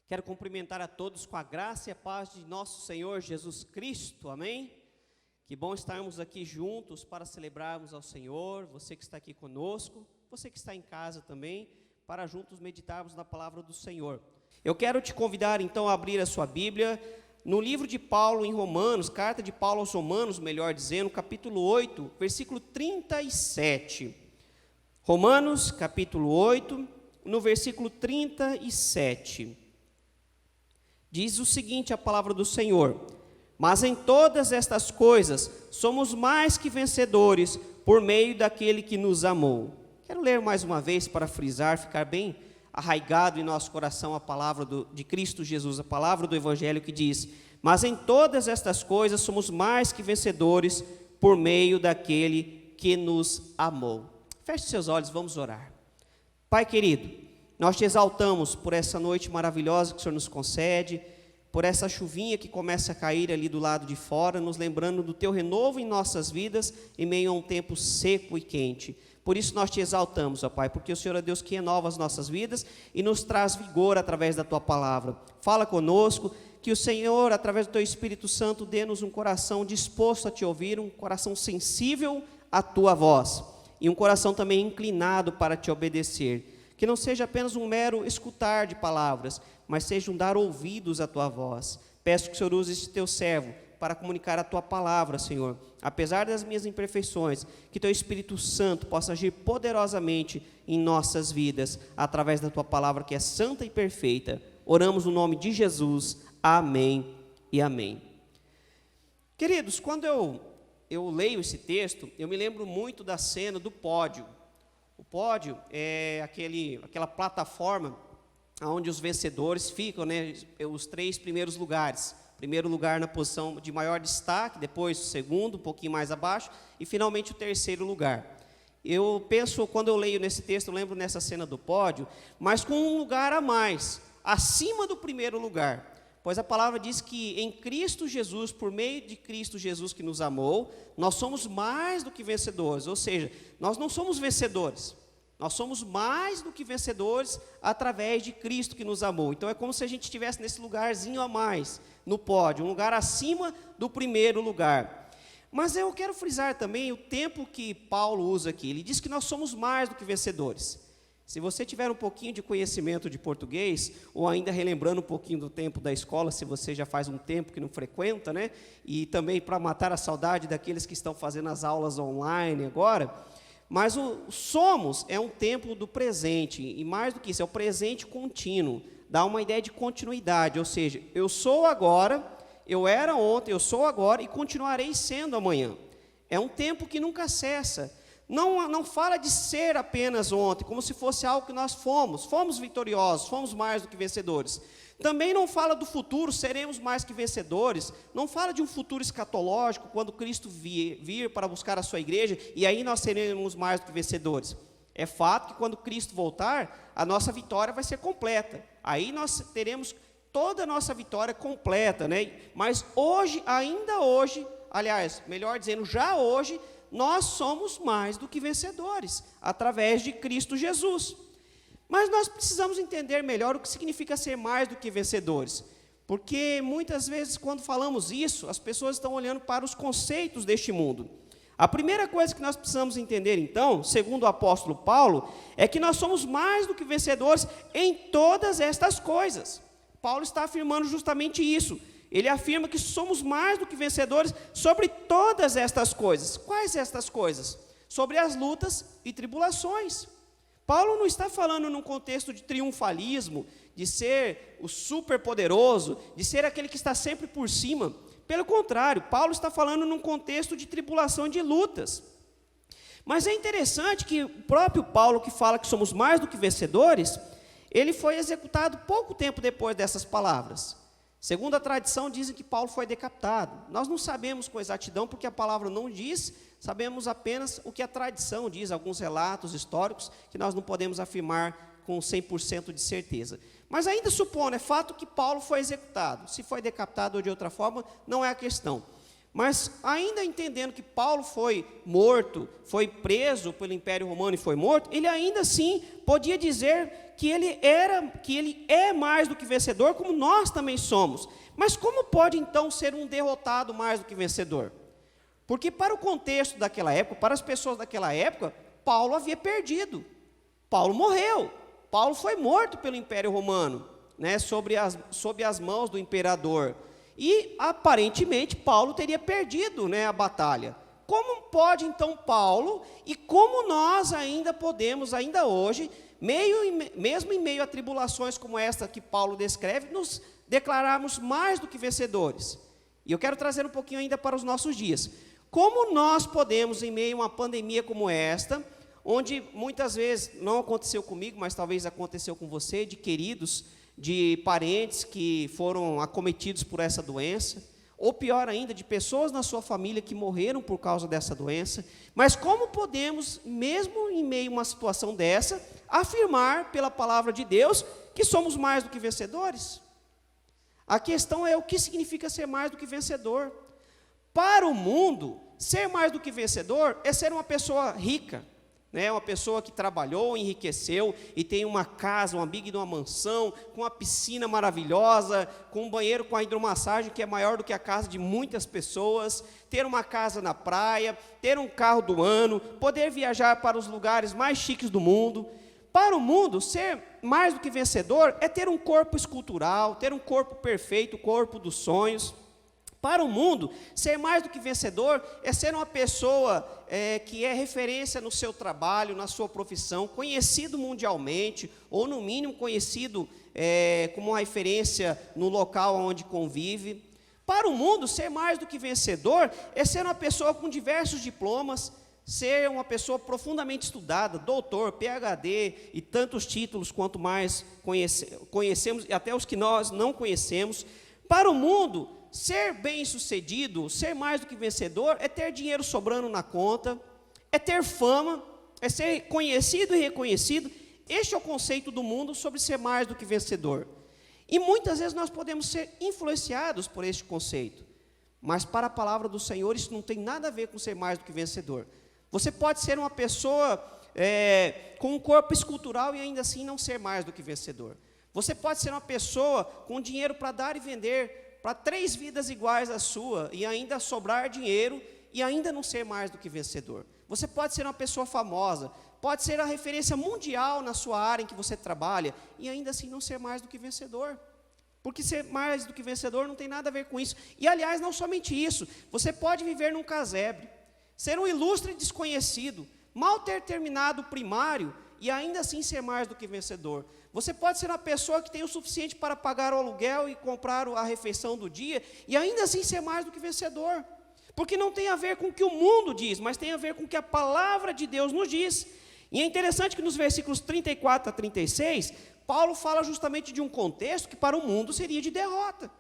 Quero cumprimentar a todos com a graça e a paz de nosso Senhor Jesus Cristo, amém? Que bom estarmos aqui juntos para celebrarmos ao Senhor, você que está aqui conosco, você que está em casa também, para juntos meditarmos na palavra do Senhor. Eu quero te convidar então a abrir a sua Bíblia, no livro de Paulo em Romanos, carta de Paulo aos Romanos, melhor dizendo, capítulo 8, versículo 37. Romanos, capítulo 8, no versículo 37. Diz o seguinte a palavra do Senhor: mas em todas estas coisas somos mais que vencedores por meio daquele que nos amou. Quero ler mais uma vez para frisar, ficar bem arraigado em nosso coração a palavra de Cristo Jesus, a palavra do Evangelho que diz: mas em todas estas coisas somos mais que vencedores por meio daquele que nos amou. Feche seus olhos, vamos orar. Pai querido, nós te exaltamos por essa noite maravilhosa que o Senhor nos concede, por essa chuvinha que começa a cair ali do lado de fora, nos lembrando do teu renovo em nossas vidas, em meio a um tempo seco e quente. Por isso nós te exaltamos, ó Pai, porque o Senhor é Deus que renova as nossas vidas e nos traz vigor através da tua palavra. Fala conosco, que o Senhor, através do teu Espírito Santo, dê-nos um coração disposto a te ouvir, um coração sensível à tua voz, e um coração também inclinado para te obedecer. Que não seja apenas um mero escutar de palavras, mas seja um dar ouvidos à tua voz. Peço que o Senhor use este teu servo para comunicar a tua palavra, Senhor. Apesar das minhas imperfeições, que teu Espírito Santo possa agir poderosamente em nossas vidas, através da tua palavra que é santa e perfeita. Oramos no nome de Jesus. Amém e amém. Queridos, quando eu leio esse texto, eu me lembro muito da cena do pódio. O pódio é aquela plataforma onde os vencedores ficam, né, os 3 primeiros lugares. Primeiro lugar na posição de maior destaque, depois o segundo, um pouquinho mais abaixo, e finalmente o terceiro lugar. Eu penso, quando eu leio nesse texto, eu lembro nessa cena do pódio, mas com um lugar a mais, acima do primeiro lugar. Pois a palavra diz que em Cristo Jesus, por meio de Cristo Jesus que nos amou, nós somos mais do que vencedores. Ou seja, nós não somos vencedores, nós somos mais do que vencedores através de Cristo que nos amou. Então é como se a gente estivesse nesse lugarzinho a mais, no pódio, um lugar acima do primeiro lugar. Mas eu quero frisar também o tempo que Paulo usa aqui. Ele diz que nós somos mais do que vencedores. Se você tiver um pouquinho de conhecimento de português, ou ainda relembrando um pouquinho do tempo da escola, se você já faz um tempo que não frequenta, né? E também para matar a saudade daqueles que estão fazendo as aulas online agora. Mas o somos é um tempo do presente, e mais do que isso, é o presente contínuo. Dá uma ideia de continuidade, ou seja, eu sou agora, eu era ontem, eu sou agora e continuarei sendo amanhã. É um tempo que nunca cessa. Não fala de ser apenas ontem, como se fosse algo que nós fomos vitoriosos, fomos mais do que vencedores. Também não fala do futuro, seremos mais que vencedores. Não fala de um futuro escatológico, quando Cristo vir para buscar a sua igreja, e aí nós seremos mais do que vencedores. É fato que quando Cristo voltar, a nossa vitória vai ser completa. Aí nós teremos toda a nossa vitória completa, né? Mas hoje, ainda hoje, aliás, melhor dizendo, já hoje, nós somos mais do que vencedores, através de Cristo Jesus. Mas nós precisamos entender melhor o que significa ser mais do que vencedores, porque muitas vezes quando falamos isso, as pessoas estão olhando para os conceitos deste mundo. A primeira coisa que nós precisamos entender então, segundo o apóstolo Paulo, é que nós somos mais do que vencedores em todas estas coisas. Paulo está afirmando justamente isso. Ele afirma que somos mais do que vencedores sobre todas estas coisas. Quais estas coisas? Sobre as lutas e tribulações. Paulo não está falando num contexto de triunfalismo, de ser o superpoderoso, de ser aquele que está sempre por cima. Pelo contrário, Paulo está falando num contexto de tribulação e de lutas. Mas é interessante que o próprio Paulo, que fala que somos mais do que vencedores, ele foi executado pouco tempo depois dessas palavras. Segundo a tradição, dizem que Paulo foi decapitado. Nós não sabemos com exatidão, porque a palavra não diz, sabemos apenas o que a tradição diz, alguns relatos históricos, que nós não podemos afirmar com 100% de certeza. Mas ainda supondo, é fato que Paulo foi executado. Se foi decapitado ou de outra forma, não é a questão. Mas ainda entendendo que Paulo foi morto, foi preso pelo Império Romano e foi morto, ele ainda assim podia dizer que ele é mais do que vencedor, como nós também somos. Mas como pode então ser um derrotado mais do que vencedor? Porque para o contexto daquela época, para as pessoas daquela época, Paulo havia perdido. Paulo morreu. Paulo foi morto pelo Império Romano, né, sob as mãos do imperador. E, aparentemente, Paulo teria perdido, né, a batalha. Como pode, então, Paulo, e como nós ainda podemos, ainda hoje, mesmo em meio a tribulações como esta que Paulo descreve, nos declararmos mais do que vencedores? E eu quero trazer um pouquinho ainda para os nossos dias. Como nós podemos, em meio a uma pandemia como esta, onde muitas vezes, não aconteceu comigo, mas talvez aconteceu com você, de queridos, de parentes que foram acometidos por essa doença, ou pior ainda, de pessoas na sua família que morreram por causa dessa doença, mas como podemos, mesmo em meio a uma situação dessa, afirmar pela palavra de Deus que somos mais do que vencedores? A questão é o que significa ser mais do que vencedor. Para o mundo, ser mais do que vencedor é ser uma pessoa rica, né? Uma pessoa que trabalhou, enriqueceu e tem uma casa, uma big de uma mansão, com uma piscina maravilhosa, com um banheiro com a hidromassagem que é maior do que a casa de muitas pessoas, ter uma casa na praia, ter um carro do ano, poder viajar para os lugares mais chiques do mundo. Para o mundo, ser mais do que vencedor é ter um corpo escultural, ter um corpo perfeito, o corpo dos sonhos. Para o mundo, ser mais do que vencedor é ser uma pessoa que é referência no seu trabalho, na sua profissão, conhecido mundialmente, ou no mínimo conhecido como uma referência no local onde convive. Para o mundo, ser mais do que vencedor é ser uma pessoa com diversos diplomas, ser uma pessoa profundamente estudada, doutor, PhD e tantos títulos quanto mais conhecemos, e até os que nós não conhecemos. Para o mundo, ser bem-sucedido, ser mais do que vencedor, é ter dinheiro sobrando na conta, é ter fama, é ser conhecido e reconhecido. Este é o conceito do mundo sobre ser mais do que vencedor. E muitas vezes nós podemos ser influenciados por este conceito. Mas para a palavra do Senhor, isso não tem nada a ver com ser mais do que vencedor. Você pode ser uma pessoa com um corpo escultural e ainda assim não ser mais do que vencedor. Você pode ser uma pessoa com dinheiro para dar e vender para 3 vidas iguais à sua, e ainda sobrar dinheiro, e ainda não ser mais do que vencedor. Você pode ser uma pessoa famosa, pode ser a referência mundial na sua área em que você trabalha, e ainda assim não ser mais do que vencedor. Porque ser mais do que vencedor não tem nada a ver com isso. E, aliás, não somente isso, você pode viver num casebre, ser um ilustre desconhecido, mal ter terminado o primário, e ainda assim ser mais do que vencedor. Você pode ser uma pessoa que tem o suficiente para pagar o aluguel e comprar a refeição do dia, e ainda assim ser mais do que vencedor. Porque não tem a ver com o que o mundo diz, mas tem a ver com o que a palavra de Deus nos diz. E é interessante que nos versículos 34 a 36, Paulo fala justamente de um contexto que para o mundo seria de derrota,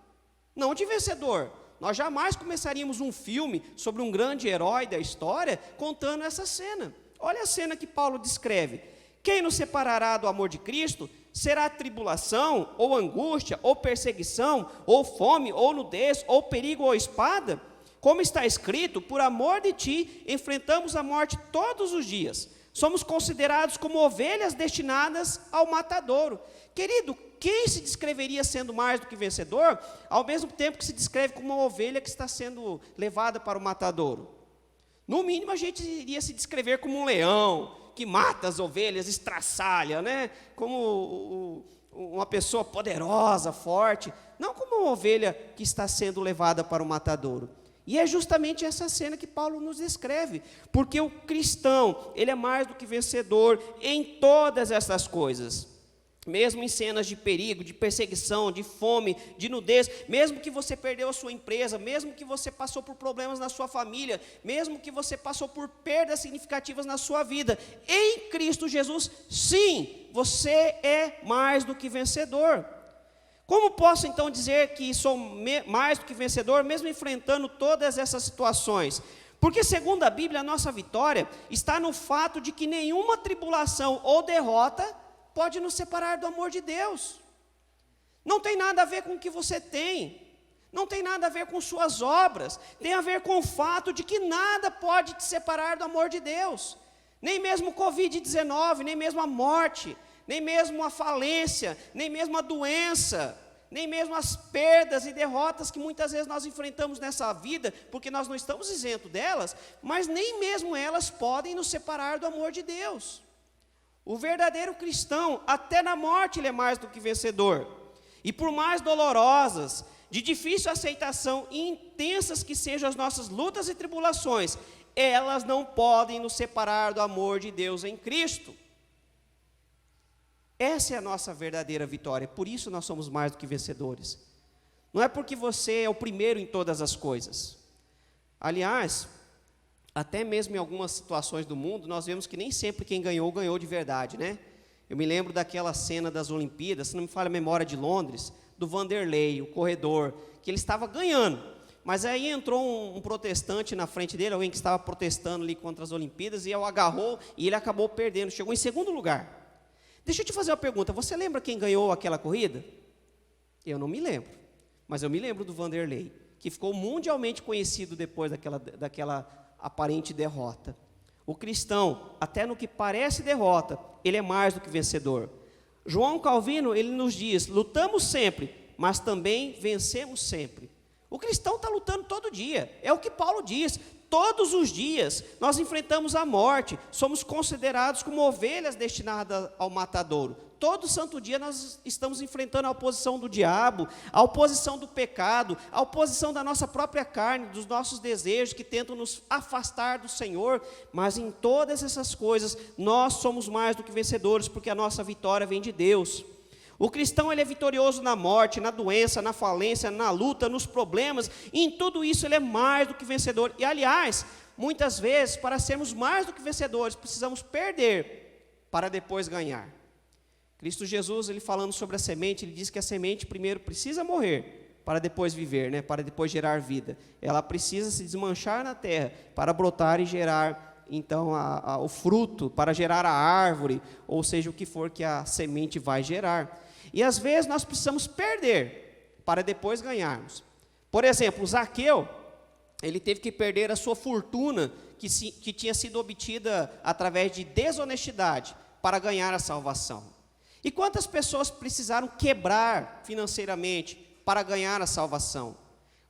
não de vencedor. Nós jamais começaríamos um filme sobre um grande herói da história contando essa cena. Olha a cena que Paulo descreve. Quem nos separará do amor de Cristo? Será tribulação, ou angústia, ou perseguição, ou fome, ou nudez, ou perigo, ou espada? Como está escrito, por amor de ti, enfrentamos a morte todos os dias. Somos considerados como ovelhas destinadas ao matadouro. Querido, quem se descreveria sendo mais do que vencedor, ao mesmo tempo que se descreve como uma ovelha que está sendo levada para o matadouro? No mínimo, a gente iria se descrever como um leão, que mata as ovelhas, estraçalha, né? Como uma pessoa poderosa, forte, não como uma ovelha que está sendo levada para o matadouro. E é justamente essa cena que Paulo nos descreve, porque o cristão, ele é mais do que vencedor em todas essas coisas. Mesmo em cenas de perigo, de perseguição, de fome, de nudez, mesmo que você perdeu a sua empresa, mesmo que você passou por problemas na sua família, mesmo que você passou por perdas significativas na sua vida, em Cristo Jesus, sim, você é mais do que vencedor. Como posso então dizer que sou mais do que vencedor, mesmo enfrentando todas essas situações? Porque segundo a Bíblia, a nossa vitória está no fato de que nenhuma tribulação ou derrota pode nos separar do amor de Deus. Não tem nada a ver com o que você tem, Não tem nada a ver com suas obras, tem a ver com o fato de que nada pode te separar do amor de Deus. Nem mesmo o Covid-19, nem mesmo a morte, nem mesmo a falência, nem mesmo a doença, nem mesmo as perdas e derrotas que muitas vezes nós enfrentamos nessa vida, porque nós não estamos isentos delas, mas nem mesmo elas podem nos separar do amor de Deus. O verdadeiro cristão, até na morte, ele é mais do que vencedor. E por mais dolorosas, de difícil aceitação e intensas que sejam as nossas lutas e tribulações, elas não podem nos separar do amor de Deus em Cristo. Essa é a nossa verdadeira vitória, por isso nós somos mais do que vencedores. Não é porque você é o primeiro em todas as coisas. Aliás, até mesmo em algumas situações do mundo, nós vemos que nem sempre quem ganhou, ganhou de verdade, né? Eu me lembro daquela cena das Olimpíadas, se não me falha a memória, de Londres, do Vanderlei, o corredor, que ele estava ganhando, mas aí entrou um protestante na frente dele, alguém que estava protestando ali contra as Olimpíadas, e o agarrou, e ele acabou perdendo, chegou em segundo lugar. Deixa eu te fazer uma pergunta, você lembra quem ganhou aquela corrida? Eu não me lembro, mas eu me lembro do Vanderlei, que ficou mundialmente conhecido depois daquela aparente derrota. O cristão, até no que parece derrota, ele é mais do que vencedor. João Calvino, ele nos diz, lutamos sempre, mas também vencemos sempre. O cristão está lutando todo dia, é o que Paulo diz, todos os dias nós enfrentamos a morte, somos considerados como ovelhas destinadas ao matadouro. Todo santo dia nós estamos enfrentando a oposição do diabo, a oposição do pecado, a oposição da nossa própria carne, dos nossos desejos que tentam nos afastar do Senhor, mas em todas essas coisas nós somos mais do que vencedores, porque a nossa vitória vem de Deus. O cristão, ele é vitorioso na morte, na doença, na falência, na luta, nos problemas, e em tudo isso ele é mais do que vencedor. E aliás, muitas vezes, para sermos mais do que vencedores, precisamos perder para depois ganhar. Cristo Jesus, ele falando sobre a semente, ele diz que a semente primeiro precisa morrer, para depois viver, né? Para depois gerar vida. Ela precisa se desmanchar na terra, para brotar e gerar, então, o fruto, para gerar a árvore, ou seja, o que for que a semente vai gerar. E às vezes nós precisamos perder, para depois ganharmos. Por exemplo, Zaqueu, ele teve que perder a sua fortuna, que tinha sido obtida através de desonestidade, para ganhar a salvação. E quantas pessoas precisaram quebrar financeiramente para ganhar a salvação?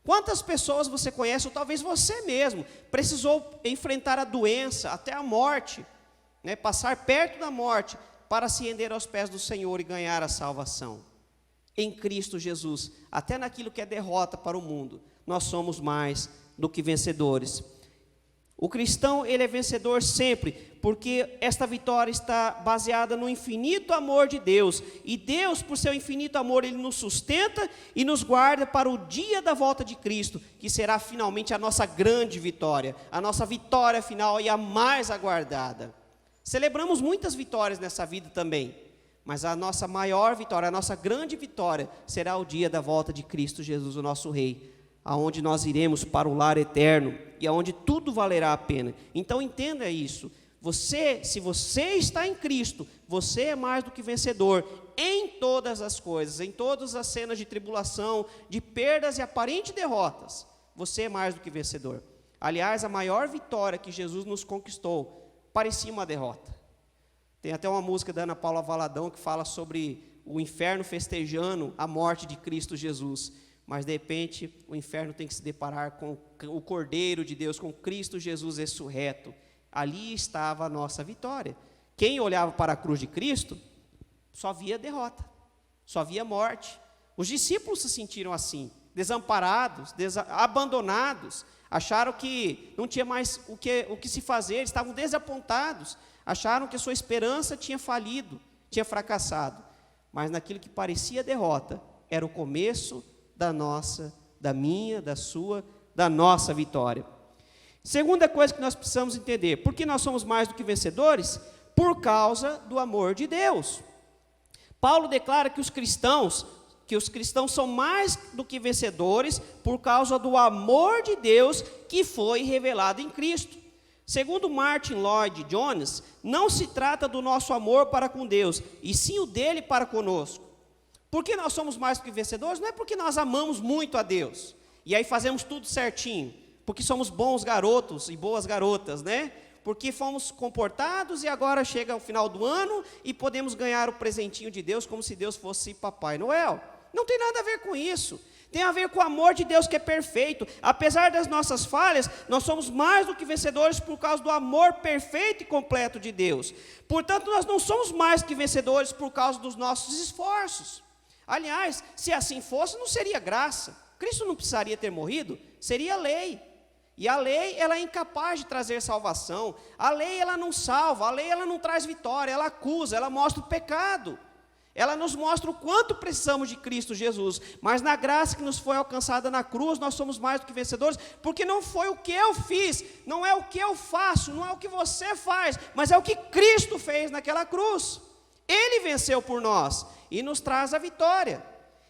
Quantas pessoas você conhece, ou talvez você mesmo, precisou enfrentar a doença, até a morte, né, passar perto da morte, para se render aos pés do Senhor e ganhar a salvação? Em Cristo Jesus, até naquilo que é derrota para o mundo, nós somos mais do que vencedores. O cristão, ele é vencedor sempre, porque esta vitória está baseada no infinito amor de Deus. E Deus, por seu infinito amor, ele nos sustenta e nos guarda para o dia da volta de Cristo, que será finalmente a nossa grande vitória, a nossa vitória final e a mais aguardada. Celebramos muitas vitórias nessa vida também, mas a nossa maior vitória, a nossa grande vitória, será o dia da volta de Cristo Jesus, o nosso Rei, aonde nós iremos para o lar eterno e aonde tudo valerá a pena. Então entenda isso, se você está em Cristo, você é mais do que vencedor em todas as coisas, em todas as cenas de tribulação, de perdas e aparentes derrotas, você é mais do que vencedor. Aliás, a maior vitória que Jesus nos conquistou parecia uma derrota. Tem até uma música da Ana Paula Valadão que fala sobre o inferno festejando a morte de Cristo Jesus. Mas de repente o inferno tem que se deparar com o Cordeiro de Deus, com Cristo Jesus ressurreto. Ali estava a nossa vitória. Quem olhava para a cruz de Cristo, só via derrota, só via morte. Os discípulos se sentiram assim, desamparados, abandonados, acharam que não tinha mais o que se fazer, estavam desapontados, acharam que a sua esperança tinha falido, tinha fracassado. Mas naquilo que parecia derrota, era o começo da nossa, da minha, da sua, da nossa vitória. Segunda coisa que nós precisamos entender, por que nós somos mais do que vencedores? Por causa do amor de Deus. Paulo declara que os cristãos são mais do que vencedores por causa do amor de Deus que foi revelado em Cristo. Segundo Martin Lloyd Jones, não se trata do nosso amor para com Deus, e sim o dele para conosco. Por que nós somos mais do que vencedores? Não é porque nós amamos muito a Deus, e aí fazemos tudo certinho, porque somos bons garotos e boas garotas, né? Porque fomos comportados e agora chega o final do ano e podemos ganhar o presentinho de Deus como se Deus fosse Papai Noel. Não tem nada a ver com isso. Tem a ver com o amor de Deus que é perfeito. Apesar das nossas falhas, nós somos mais do que vencedores por causa do amor perfeito e completo de Deus. Portanto, nós não somos mais que vencedores por causa dos nossos esforços. Aliás, se assim fosse, não seria graça. Cristo não precisaria ter morrido, seria lei. E a lei, ela é incapaz de trazer salvação. A lei, ela não salva, a lei, ela não traz vitória, ela acusa, ela mostra o pecado. Ela nos mostra o quanto precisamos de Cristo Jesus, mas na graça que nos foi alcançada na cruz, nós somos mais do que vencedores, porque não foi o que eu fiz, não é o que eu faço, não é o que você faz, mas é o que Cristo fez naquela cruz. Ele venceu por nós e nos traz a vitória.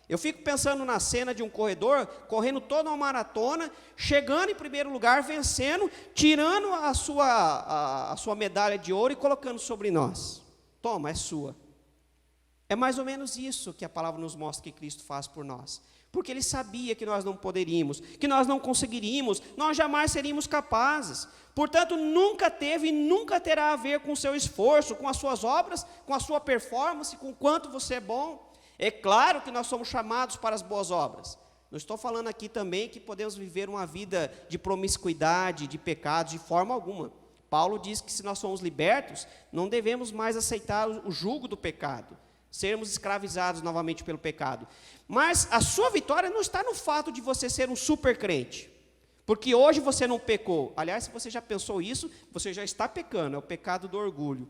Eu fico pensando na cena de um corredor, correndo toda uma maratona, chegando em primeiro lugar, vencendo, tirando a sua medalha de ouro e colocando sobre nós. Toma, é sua. É mais ou menos isso que a palavra nos mostra que Cristo faz por nós. Porque Ele sabia que nós não poderíamos, que nós não conseguiríamos, nós jamais seríamos capazes. Portanto, nunca teve e nunca terá a ver com o seu esforço, com as suas obras, com a sua performance, com o quanto você é bom. É claro que nós somos chamados para as boas obras. Não estou falando aqui também que podemos viver uma vida de promiscuidade, de pecados, de forma alguma. Paulo diz que se nós somos libertos, não devemos mais aceitar o jugo do pecado, sermos escravizados novamente pelo pecado. Mas a sua vitória não está no fato de você ser um super crente, porque hoje você não pecou. Aliás, se você já pensou isso, você já está pecando, é o pecado do orgulho.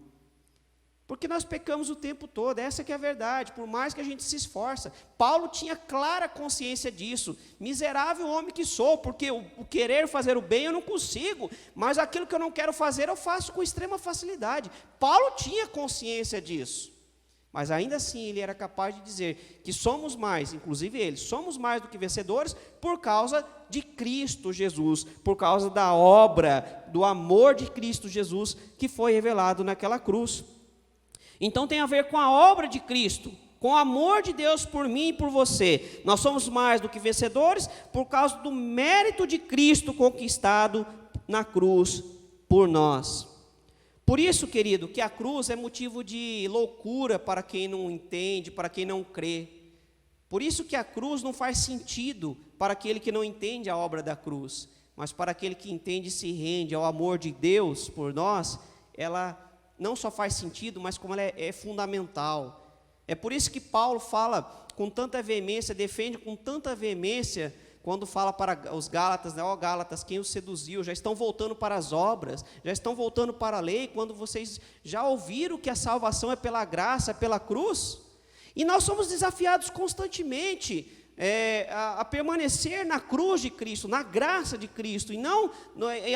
Porque nós pecamos o tempo todo, essa que é a verdade, por mais que a gente se esforça. Paulo tinha clara consciência disso. Miserável homem que sou, porque o querer fazer o bem eu não consigo, mas aquilo que eu não quero fazer eu faço com extrema facilidade. Paulo tinha consciência disso. Mas ainda assim ele era capaz de dizer que somos mais, inclusive ele, somos mais do que vencedores por causa de Cristo Jesus, por causa da obra, do amor de Cristo Jesus que foi revelado naquela cruz. Então tem a ver com a obra de Cristo, com o amor de Deus por mim e por você. Nós somos mais do que vencedores por causa do mérito de Cristo conquistado na cruz por nós. Por isso, querido, que a cruz é motivo de loucura para quem não entende, para quem não crê. Por isso que a cruz não faz sentido para aquele que não entende a obra da cruz, mas para aquele que entende e se rende ao amor de Deus por nós, ela não só faz sentido, mas como ela é fundamental. É por isso que Paulo fala com tanta veemência, defende com tanta veemência, quando fala para os Gálatas, né? Ó Gálatas, quem os seduziu, já estão voltando para as obras, já estão voltando para a lei, quando vocês já ouviram que a salvação é pela graça, é pela cruz. E nós somos desafiados constantemente a permanecer na cruz de Cristo, na graça de Cristo, e não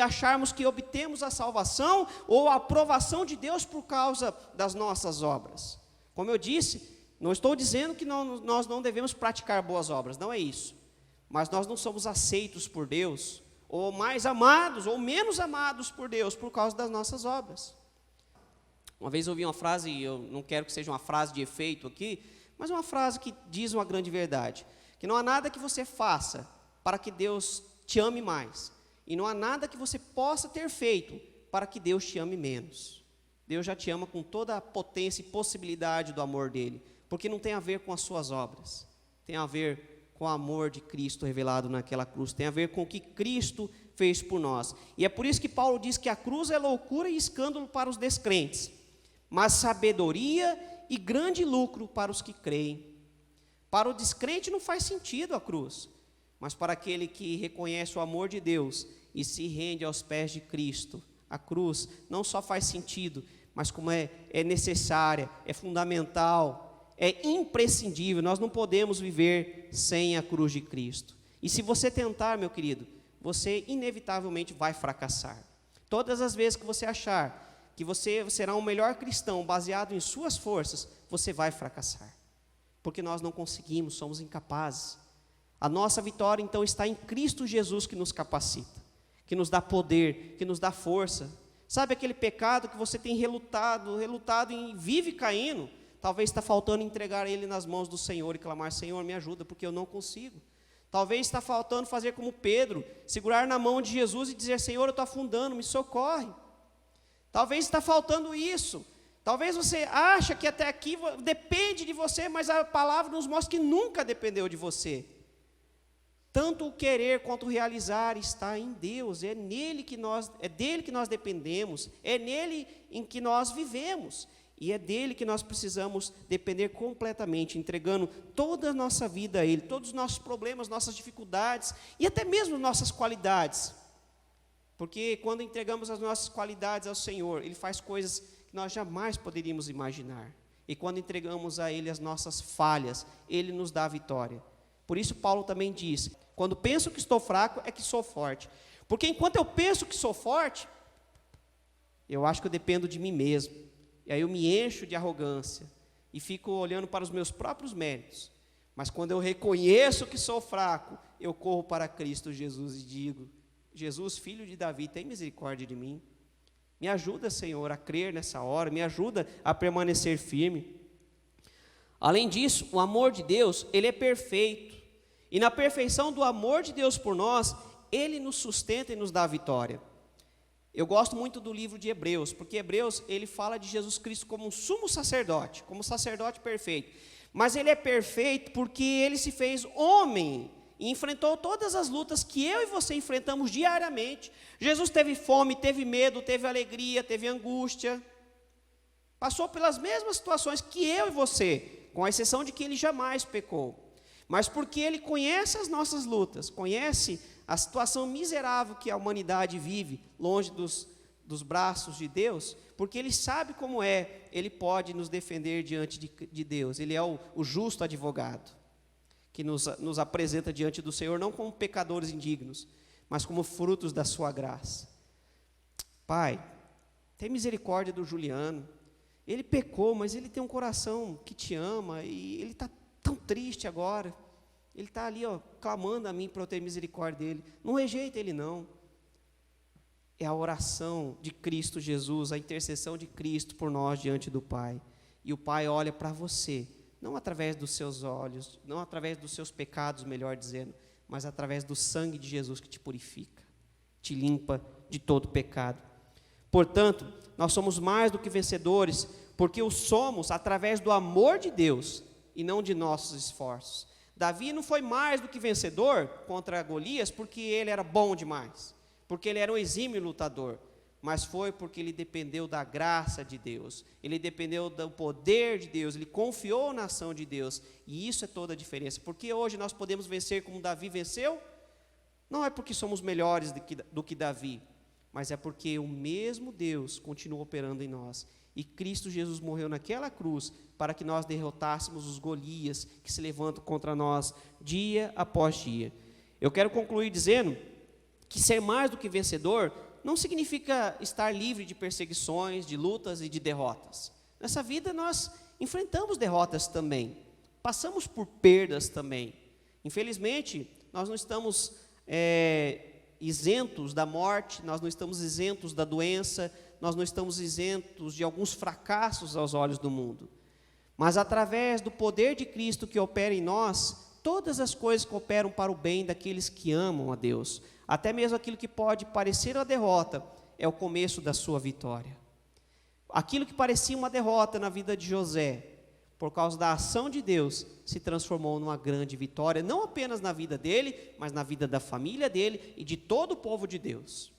acharmos que obtemos a salvação ou a aprovação de Deus por causa das nossas obras. Como eu disse, não estou dizendo que nós não devemos praticar boas obras, não é isso. Mas nós não somos aceitos por Deus, ou mais amados, ou menos amados por Deus, por causa das nossas obras. Uma vez eu ouvi uma frase, e eu não quero que seja uma frase de efeito aqui, mas uma frase que diz uma grande verdade, que não há nada que você faça para que Deus te ame mais, e não há nada que você possa ter feito para que Deus te ame menos. Deus já te ama com toda a potência e possibilidade do amor dele, porque não tem a ver com as suas obras, tem a ver com o amor de Cristo revelado naquela cruz, tem a ver com o que Cristo fez por nós. E é por isso que Paulo diz que a cruz é loucura e escândalo para os descrentes, mas sabedoria e grande lucro para os que creem. Para o descrente não faz sentido a cruz, mas para aquele que reconhece o amor de Deus e se rende aos pés de Cristo, a cruz não só faz sentido, mas como é necessária, é fundamental, é imprescindível. Nós não podemos viver sem a cruz de Cristo. E se você tentar, meu querido, você inevitavelmente vai fracassar. Todas as vezes que você achar que você será um melhor cristão baseado em suas forças, você vai fracassar. Porque nós não conseguimos, somos incapazes. A nossa vitória, então, está em Cristo Jesus, que nos capacita, que nos dá poder, que nos dá força. Sabe aquele pecado que você tem relutado e vive caindo? talvez está faltando entregar ele nas mãos do Senhor e clamar: Senhor, me ajuda, porque eu não consigo. Talvez está faltando fazer como Pedro, segurar na mão de Jesus e dizer: Senhor, eu estou afundando, me socorre. Talvez está faltando isso. Talvez você acha que até aqui depende de você, mas a palavra nos mostra que nunca dependeu de você. Tanto o querer quanto o realizar está em Deus, é dele que nós dependemos, é nele em que nós vivemos, e é dele que nós precisamos depender completamente, entregando toda a nossa vida a Ele, todos os nossos problemas, nossas dificuldades, e até mesmo nossas qualidades, porque quando entregamos as nossas qualidades ao Senhor, Ele faz coisas que nós jamais poderíamos imaginar, e quando entregamos a Ele as nossas falhas, Ele nos dá a vitória. Por isso Paulo também diz: quando penso que estou fraco, é que sou forte. Porque enquanto eu penso que sou forte, eu acho que eu dependo de mim mesmo. E aí eu me encho de arrogância e fico olhando para os meus próprios méritos. Mas quando eu reconheço que sou fraco, eu corro para Cristo Jesus e digo: Jesus, filho de Davi, tem misericórdia de mim. Me ajuda, Senhor, a crer nessa hora, me ajuda a permanecer firme. Além disso, o amor de Deus, ele é perfeito. E na perfeição do amor de Deus por nós, Ele nos sustenta e nos dá a vitória. Eu gosto muito do livro de Hebreus, porque Hebreus, ele fala de Jesus Cristo como um sumo sacerdote, como sacerdote perfeito. Mas Ele é perfeito porque Ele se fez homem e enfrentou todas as lutas que eu e você enfrentamos diariamente. Jesus teve fome, teve medo, teve alegria, teve angústia. Passou pelas mesmas situações que eu e você, com a exceção de que Ele jamais pecou. Mas porque Ele conhece as nossas lutas, conhece a situação miserável que a humanidade vive, longe dos braços de Deus, porque Ele sabe como é, Ele pode nos defender diante de Deus. Ele é o justo advogado, que nos apresenta diante do Senhor, não como pecadores indignos, mas como frutos da sua graça. Pai, tem misericórdia do Juliano. Ele pecou, mas ele tem um coração que te ama, e ele está tão triste agora. Ele está ali, clamando a mim para eu ter misericórdia dele. Não rejeita ele, não. É a oração de Cristo Jesus, a intercessão de Cristo por nós diante do Pai. E o Pai olha para você, não através dos seus olhos, não através dos seus pecados, melhor dizendo, mas através do sangue de Jesus que te purifica, te limpa de todo pecado. Portanto, nós somos mais do que vencedores, porque o somos através do amor de Deus e não de nossos esforços. Davi não foi mais do que vencedor contra Golias porque ele era bom demais, porque ele era um exímio lutador, mas foi porque ele dependeu da graça de Deus, ele dependeu do poder de Deus, ele confiou na ação de Deus, e isso é toda a diferença. Porque hoje nós podemos vencer como Davi venceu? Não é porque somos melhores do que Davi, mas é porque o mesmo Deus continua operando em nós, e Cristo Jesus morreu naquela cruz para que nós derrotássemos os Golias que se levantam contra nós dia após dia. Eu quero concluir dizendo que ser mais do que vencedor não significa estar livre de perseguições, de lutas e de derrotas. Nessa vida nós enfrentamos derrotas também, passamos por perdas também. Infelizmente, nós não estamos isentos da morte, nós não estamos isentos da doença, nós não estamos isentos de alguns fracassos aos olhos do mundo. Mas através do poder de Cristo que opera em nós, todas as coisas cooperam para o bem daqueles que amam a Deus. Até mesmo aquilo que pode parecer uma derrota, é o começo da sua vitória. Aquilo que parecia uma derrota na vida de José, por causa da ação de Deus, se transformou numa grande vitória, não apenas na vida dele, mas na vida da família dele e de todo o povo de Deus.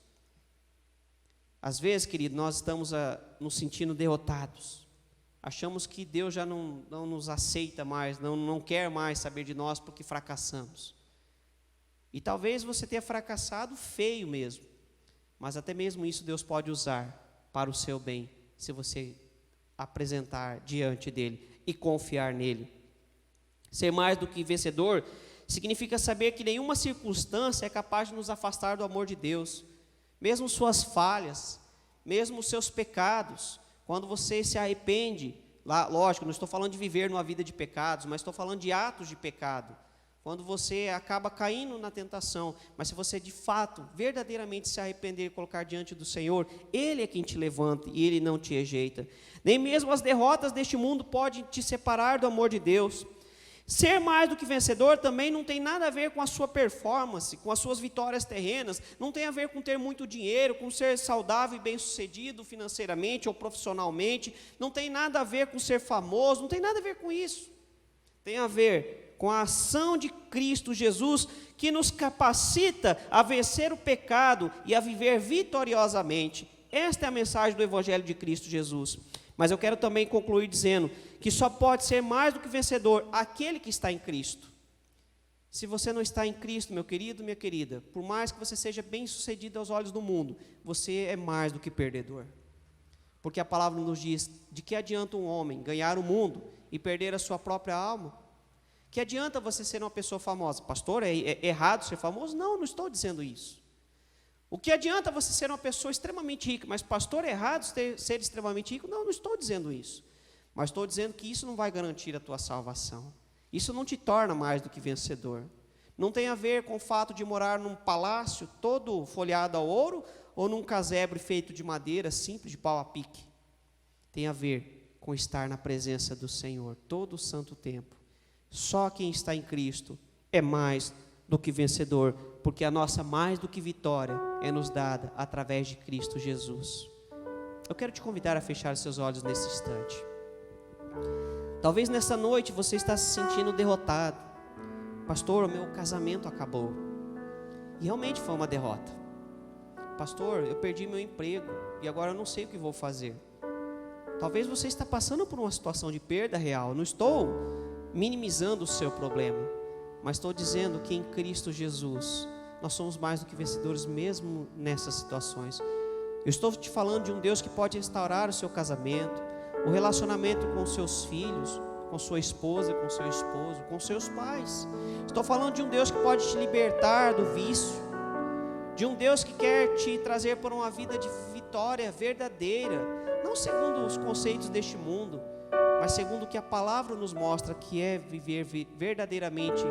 Às vezes, querido, nós estamos nos sentindo derrotados. Achamos que Deus já não nos aceita mais, não quer mais saber de nós porque fracassamos. E talvez você tenha fracassado feio mesmo, mas até mesmo isso Deus pode usar para o seu bem, se você apresentar diante dEle e confiar nele. Ser mais do que vencedor significa saber que nenhuma circunstância é capaz de nos afastar do amor de Deus. Mesmo suas falhas, mesmo os seus pecados, quando você se arrepende, lógico, não estou falando de viver numa vida de pecados, mas estou falando de atos de pecado. quando você acaba caindo na tentação, mas se você de fato, verdadeiramente se arrepender e colocar diante do Senhor, Ele é quem te levanta e Ele não te rejeita. Nem mesmo as derrotas deste mundo podem te separar do amor de Deus. Ser mais do que vencedor também não tem nada a ver com a sua performance, com as suas vitórias terrenas, não tem a ver com ter muito dinheiro, com ser saudável e bem-sucedido financeiramente ou profissionalmente, não tem nada a ver com ser famoso, não tem nada a ver com isso. Tem a ver com a ação de Cristo Jesus, que nos capacita a vencer o pecado e a viver vitoriosamente. Esta é a mensagem do Evangelho de Cristo Jesus. Mas eu quero também concluir dizendo que só pode ser mais do que vencedor aquele que está em Cristo. Se você não está em Cristo, meu querido, minha querida, por mais que você seja bem-sucedido aos olhos do mundo, você é mais do que perdedor. Porque a palavra nos diz, de que adianta um homem ganhar o mundo e perder a sua própria alma? Que adianta você ser uma pessoa famosa? Pastor, é errado ser famoso? Não estou dizendo isso. O que adianta você ser uma pessoa extremamente rica? Mas pastor, é errado ser extremamente rico? Não estou dizendo isso. Mas estou dizendo que isso não vai garantir a tua salvação. Isso não te torna mais do que vencedor. Não tem a ver com o fato de morar num palácio todo folheado a ouro ou num casebre feito de madeira simples, de pau a pique. Tem a ver com estar na presença do Senhor todo o santo tempo. Só quem está em Cristo é mais do que vencedor, porque a nossa mais do que vitória é nos dada através de Cristo Jesus. Eu quero te convidar a fechar seus olhos nesse instante. Talvez nessa noite você está se sentindo derrotado. Pastor, o meu casamento acabou. E realmente foi uma derrota. Pastor, eu perdi meu emprego e agora eu não sei o que vou fazer. Talvez você está passando por uma situação de perda real. Eu não estou minimizando o seu problema, mas estou dizendo que em Cristo Jesus nós somos mais do que vencedores mesmo nessas situações. Eu estou te falando de um Deus que pode restaurar o seu casamento, o relacionamento com seus filhos, com sua esposa, com seu esposo, com seus pais. Estou falando de um Deus que pode te libertar do vício, de um Deus que quer te trazer para uma vida de vitória verdadeira, não segundo os conceitos deste mundo, mas segundo o que a palavra nos mostra, que é viver verdadeiramente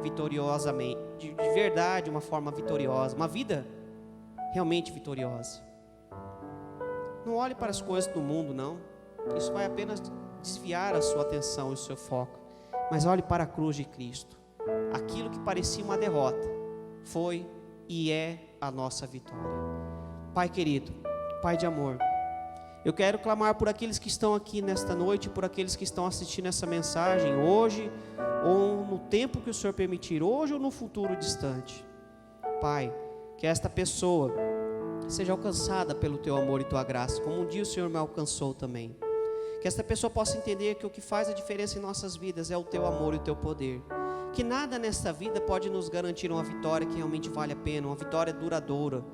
vitoriosamente, de verdade, uma forma vitoriosa, uma vida realmente vitoriosa. Não olhe para as coisas do mundo, não. Isso vai apenas desviar a sua atenção e o seu foco. Mas olhe para a cruz de Cristo. Aquilo que parecia uma derrota foi e é a nossa vitória. Pai querido, Pai de amor, eu quero clamar por aqueles que estão aqui nesta noite, por aqueles que estão assistindo essa mensagem hoje, ou no tempo que o Senhor permitir, hoje ou no futuro distante. Pai, que esta pessoa seja alcançada pelo Teu amor e Tua graça, como um dia o Senhor me alcançou também. Que esta pessoa possa entender que o que faz a diferença em nossas vidas é o Teu amor e o Teu poder. Que nada nesta vida pode nos garantir uma vitória que realmente vale a pena, uma vitória duradoura,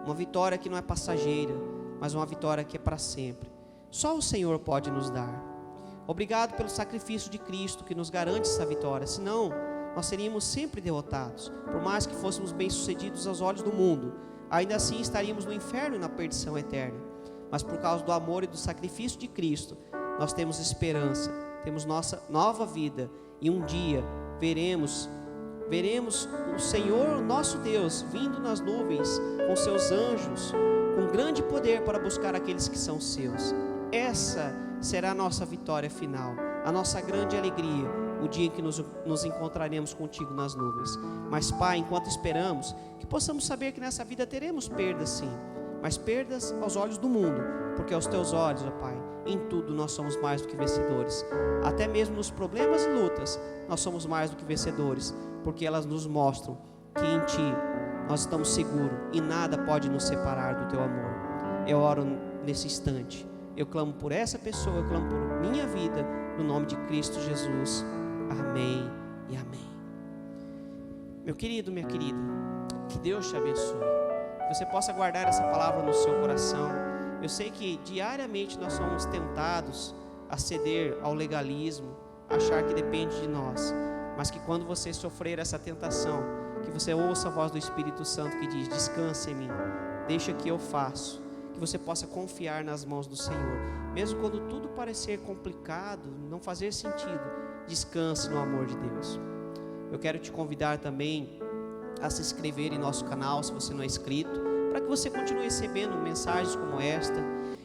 uma vitória que não é passageira, mas uma vitória que é para sempre. Só o Senhor pode nos dar. Obrigado pelo sacrifício de Cristo que nos garante essa vitória, senão nós seríamos sempre derrotados. Por mais que fôssemos bem-sucedidos aos olhos do mundo, ainda assim estaríamos no inferno e na perdição eterna. Mas por causa do amor e do sacrifício de Cristo, nós temos esperança, temos nossa nova vida, e um dia veremos o Senhor, nosso Deus, vindo nas nuvens com seus anjos, com grande poder para buscar aqueles que são seus. Essa será a nossa vitória final, a nossa grande alegria, o dia em que nos encontraremos contigo nas nuvens. Mas Pai, enquanto esperamos, que possamos saber que nessa vida teremos perdas sim, mas perdas aos olhos do mundo, porque aos Teus olhos, ó Pai, em tudo nós somos mais do que vencedores. Até mesmo nos problemas e lutas, nós somos mais do que vencedores, porque elas nos mostram que em Ti nós estamos seguros e nada pode nos separar do Teu amor. Eu oro nesse instante, eu clamo por essa pessoa, eu clamo por minha vida, no nome de Cristo Jesus. Amém e amém. Meu querido, minha querida, que Deus te abençoe, que você possa guardar essa palavra no seu coração. Eu sei que diariamente nós somos tentados a ceder ao legalismo, achar que depende de nós, mas que quando você sofrer essa tentação, que você ouça a voz do Espírito Santo que diz: descansa em mim, deixa que eu faço, que você possa confiar nas mãos do Senhor, mesmo quando tudo parecer complicado, não fazer sentido, descanse no amor de Deus. Eu quero te convidar também a se inscrever em nosso canal, se você não é inscrito, para que você continue recebendo mensagens como esta.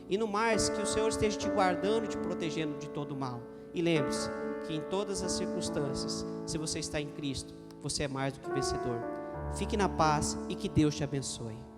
E no mais, que o Senhor esteja te guardando, te protegendo de todo mal. E lembre-se que em todas as circunstâncias, se você está em Cristo, você é mais do que vencedor. Fique na paz e que Deus te abençoe.